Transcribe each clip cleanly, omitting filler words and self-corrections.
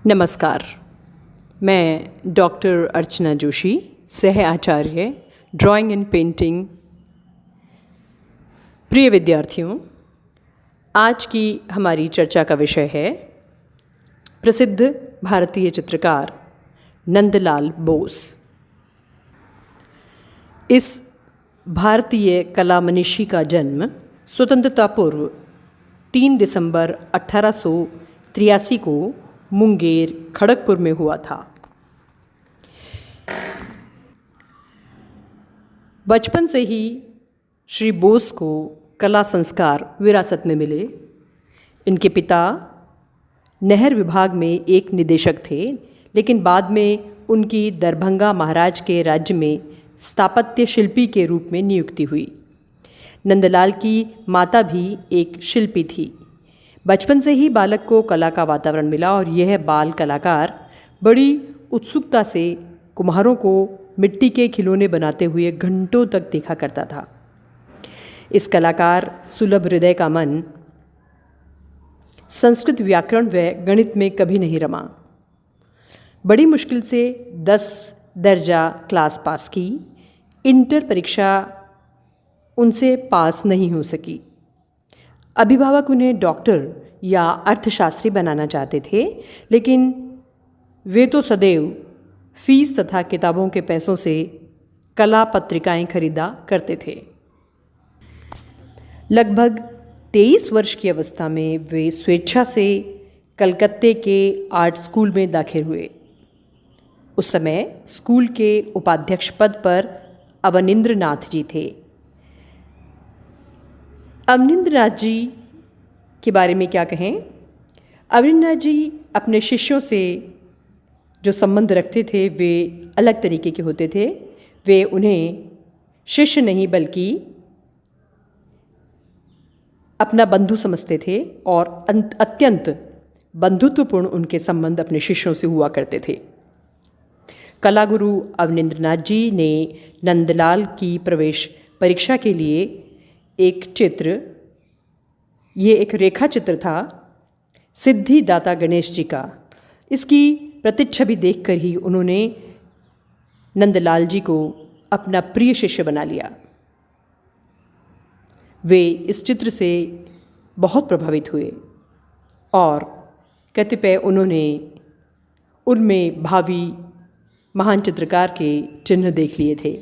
नमस्कार। मैं डॉक्टर अर्चना जोशी, सह आचार्य ड्राइंग एंड पेंटिंग। प्रिय विद्यार्थियों, आज की हमारी चर्चा का विषय है प्रसिद्ध भारतीय चित्रकार नंदलाल बोस। इस भारतीय कला मनीषी का जन्म स्वतंत्रता पूर्व 3 दिसंबर 1883 को मुंगेर, खड़गपुर में हुआ था। बचपन से ही श्री बोस को कला संस्कार विरासत में मिले। इनके पिता नहर विभाग में एक निदेशक थे, लेकिन बाद में उनकी दरभंगा महाराज के राज्य में स्थापत्य शिल्पी के रूप में नियुक्ति हुई। नंदलाल की माता भी एक शिल्पी थी। बचपन से ही बालक को कला का वातावरण मिला और यह बाल कलाकार बड़ी उत्सुकता से कुम्हारों को मिट्टी के खिलौने बनाते हुए घंटों तक देखा करता था। इस कलाकार सुलभ हृदय का मन संस्कृत व्याकरण व गणित में कभी नहीं रमा। बड़ी मुश्किल से 10 दर्जा क्लास पास की। इंटर परीक्षा उनसे पास नहीं हो सकी। अभिभावक उन्हें डॉक्टर या अर्थशास्त्री बनाना चाहते थे, लेकिन वे तो सदैव फीस तथा किताबों के पैसों से कला पत्रिकाएं खरीदा करते थे। लगभग 23 वर्ष की अवस्था में वे स्वेच्छा से कलकत्ते के आर्ट स्कूल में दाखिल हुए। उस समय स्कूल के उपाध्यक्ष पद पर अवनींद्र नाथ जी थे। अवनींद्र नाथ जी के बारे में क्या कहें। अवनींद्र नाथ जी अपने शिष्यों से जो संबंध रखते थे वे अलग तरीके के होते थे। वे उन्हें शिष्य नहीं बल्कि अपना बंधु समझते थे और अत्यंत बंधुत्वपूर्ण उनके संबंध अपने शिष्यों से हुआ करते थे। कलागुरु अवनींद्र नाथ जी ने नंदलाल की प्रवेश परीक्षा के लिए एक चित्र, ये एक रेखा चित्र था सिद्धिदाता गणेश जी का। इसकी प्रतिच्छवि देखकर ही उन्होंने नंदलाल जी को अपना प्रिय शिष्य बना लिया। वे इस चित्र से बहुत प्रभावित हुए और कतिपय उन्होंने उनमें भावी महान चित्रकार के चिन्ह देख लिए थे।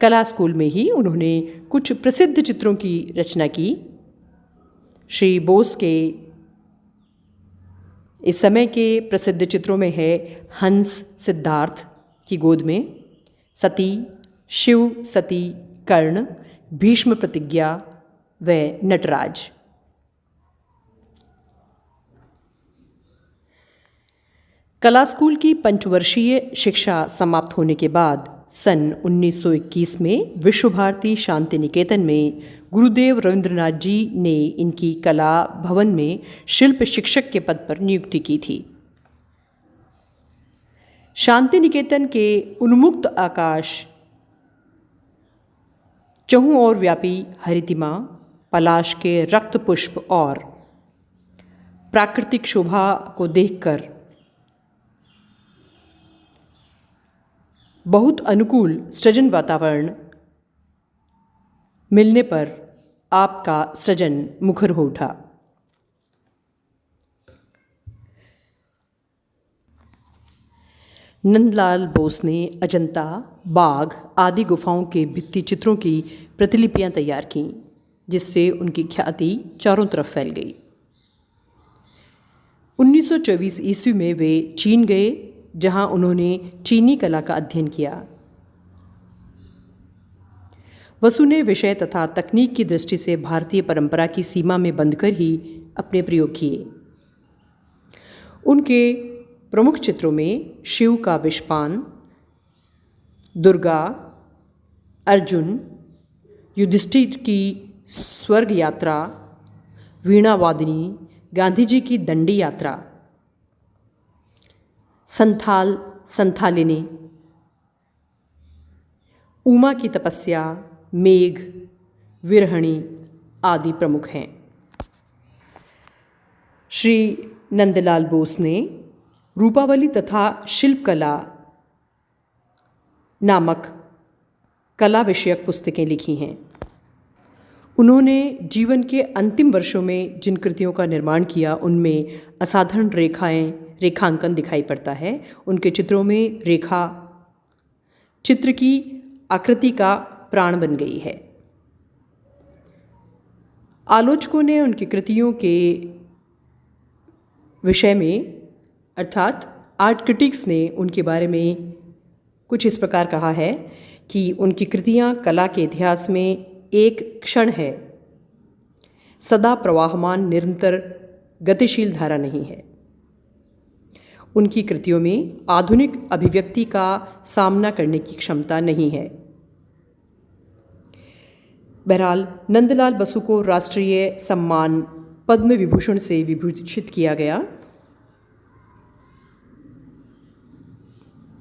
कला स्कूल में ही उन्होंने कुछ प्रसिद्ध चित्रों की रचना की। श्री बोस के इस समय के प्रसिद्ध चित्रों में है हंस सिद्धार्थ की गोद में, सती, शिव सती, कर्ण, भीष्म प्रतिज्ञा व नटराज। कला स्कूल की पंचवर्षीय शिक्षा समाप्त होने के बाद सन 1921 में विश्व भारती शांति निकेतन में गुरुदेव रविंद्रनाथ जी ने इनकी कला भवन में शिल्प शिक्षक के पद पर नियुक्ति की थी। शांति निकेतन के उन्मुक्त आकाश, चहुं ओर व्यापी हरितिमा, पलाश के रक्त पुष्प और प्राकृतिक शोभा को देखकर बहुत अनुकूल सृजन वातावरण मिलने पर आपका सृजन मुखर हो उठा। नंदलाल बोस ने अजंता, बाघ आदि गुफाओं के भित्ति चित्रों की प्रतिलिपियां तैयार कीं, जिससे उनकी ख्याति चारों तरफ फैल गई। 1924 ईस्वी में वे चीन गए, जहां उन्होंने चीनी कला का अध्ययन किया। वसु ने विषय तथा तकनीक की दृष्टि से भारतीय परंपरा की सीमा में बंधकर ही अपने प्रयोग किए। उनके प्रमुख चित्रों में शिव का विषपान, दुर्गा, अर्जुन, युधिष्ठिर की स्वर्ग यात्रा, वीणावादिनी, गांधी जी की दंडी यात्रा, संथाल संथालिनी, उमा की तपस्या, मेघ, विरहणी आदि प्रमुख हैं। श्री नंदलाल बोस ने रूपावली तथा शिल्पकला नामक कला विषयक पुस्तकें लिखी हैं। उन्होंने जीवन के अंतिम वर्षों में जिन कृतियों का निर्माण किया उनमें असाधारण रेखांकन दिखाई पड़ता है। उनके चित्रों में रेखा चित्र की आकृति का प्राण बन गई है। आलोचकों ने उनकी कृतियों के विषय में अर्थात आर्ट क्रिटिक्स ने उनके बारे में कुछ इस प्रकार कहा है कि उनकी कृतियाँ कला के इतिहास में एक क्षण है, सदा प्रवाहमान निरंतर गतिशील धारा नहीं है। उनकी कृतियों में आधुनिक अभिव्यक्ति का सामना करने की क्षमता नहीं है। बहरहाल नंदलाल बसु को राष्ट्रीय सम्मान पद्म विभूषण से विभूषित किया गया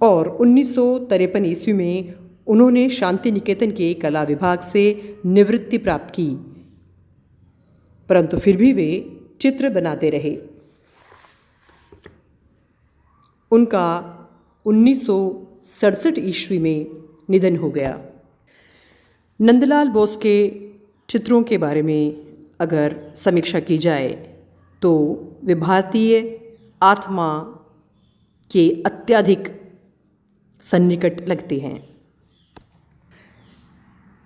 और 1953 ईस्वी में उन्होंने शांति निकेतन के कला विभाग से निवृत्ति प्राप्त की, परंतु फिर भी वे चित्र बनाते रहे। उनका 1967 ईस्वी में निधन हो गया। नंदलाल बोस के चित्रों के बारे में अगर समीक्षा की जाए तो वे भारतीय आत्मा के अत्यधिक सन्निकट लगते हैं।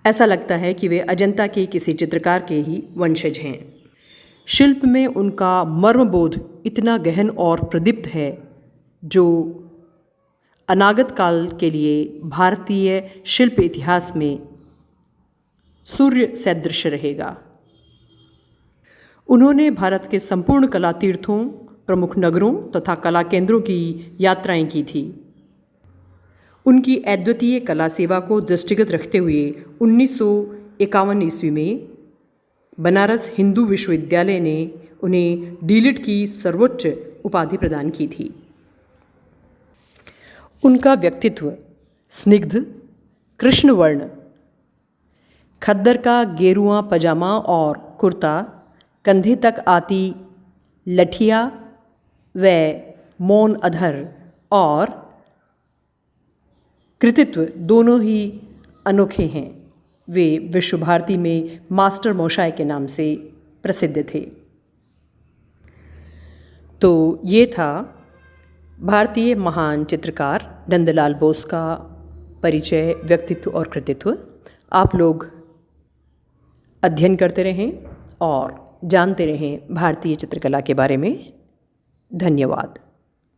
ऐसा लगता है कि वे अजंता के किसी चित्रकार के ही वंशज हैं। शिल्प में उनका मर्मबोध इतना गहन और प्रदीप्त है जो अनागत काल के लिए भारतीय शिल्प इतिहास में सूर्य सदृश रहेगा। उन्होंने भारत के संपूर्ण कला तीर्थों, प्रमुख नगरों तथा कला केंद्रों की यात्राएं की थी। उनकी अद्वितीय कला सेवा को दृष्टिगत रखते हुए 1951 ईस्वी में बनारस हिंदू विश्वविद्यालय ने उन्हें डीलिट की सर्वोच्च उपाधि प्रदान की थी। उनका व्यक्तित्व स्निग्ध, कृष्णवर्ण, खद्दर का गेरुआ पजामा और कुर्ता, कंधे तक आती लठिया व मौन अधर और कृतित्व दोनों ही अनोखे हैं। वे विश्व भारती में मास्टर मोशाय के नाम से प्रसिद्ध थे। तो ये था भारतीय महान चित्रकार नंदलाल बोस का परिचय, व्यक्तित्व और कृतित्व। आप लोग अध्ययन करते रहें और जानते रहें भारतीय चित्रकला के बारे में। धन्यवाद।